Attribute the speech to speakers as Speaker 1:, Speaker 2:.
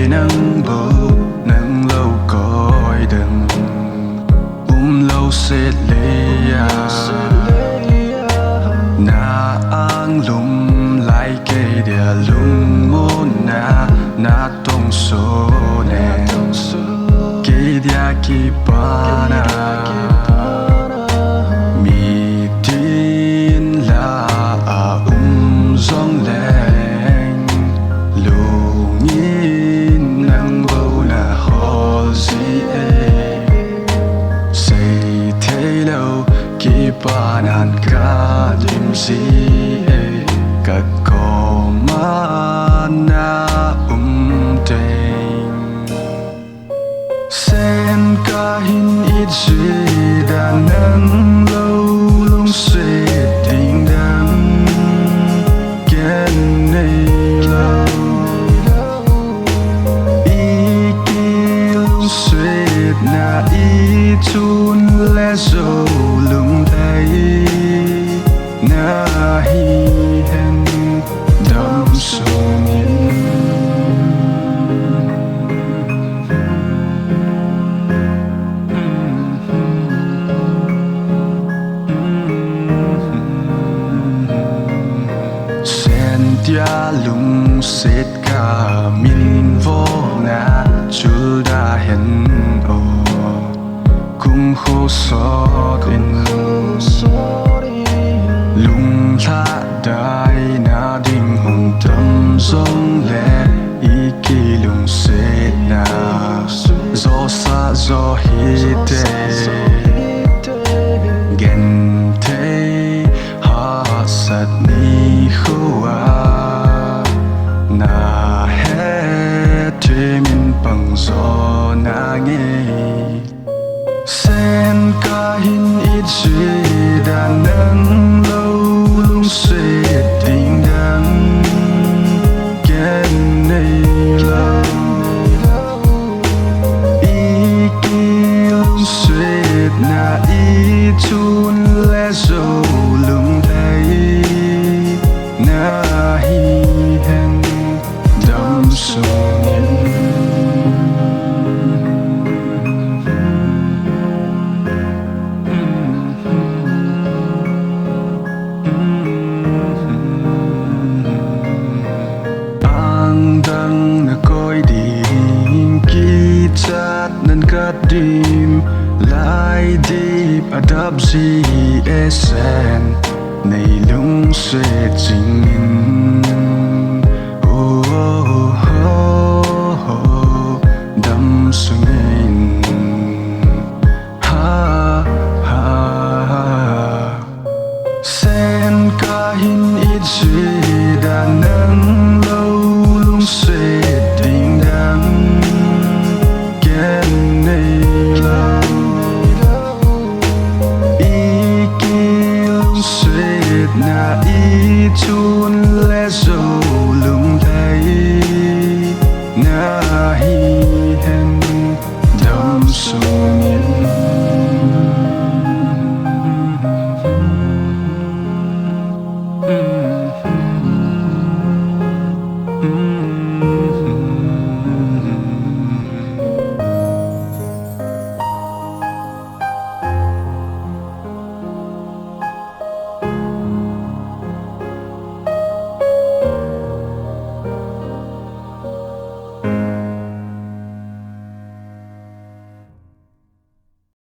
Speaker 1: nắng bầu nắng lâu cõi đừng lâu sẽ lia na ang lum lại cây địa lum môn na tông số nè cây địa kỳ pana mi tin là rong lên lùng nhìn nắng bầu na hồ gì say thế lâu kỳ panan cả lim gì các có mana tên sen cả hin ít gì đã nắng lâu lung sẽ tình đắng kén này lâu ý kỳ lung sẽ na ý chun lẽ dấu lung thấy na hi hen đâm sông nhìn sen tia lung set cả min vô na chul da hen o cung khô sót in lung tha đai na ding hùng tâm rong lệ ý kỳ lung set na gió xa gió hite Gangte ha sát ni khoa na hết thế min bằng gió na nghe sen cả hin ít gì đã nắng lâu lung sẽ tình đắng kén này lâu ý kỳ lung sẽ na ý chun lẽ dấu lung thấy na hi hen đâm sông nhìn đang na coi dim kỳ chát nan cắt dim lại deep adab gì esen này lung sẽ chính đâm sung in ha ha sen cả hin ít gì đã nắng lâu lung sẽ tình đắng kén này lâu ý kỳ lung sẽ na ý chun lẽ dấu lung thấy na hi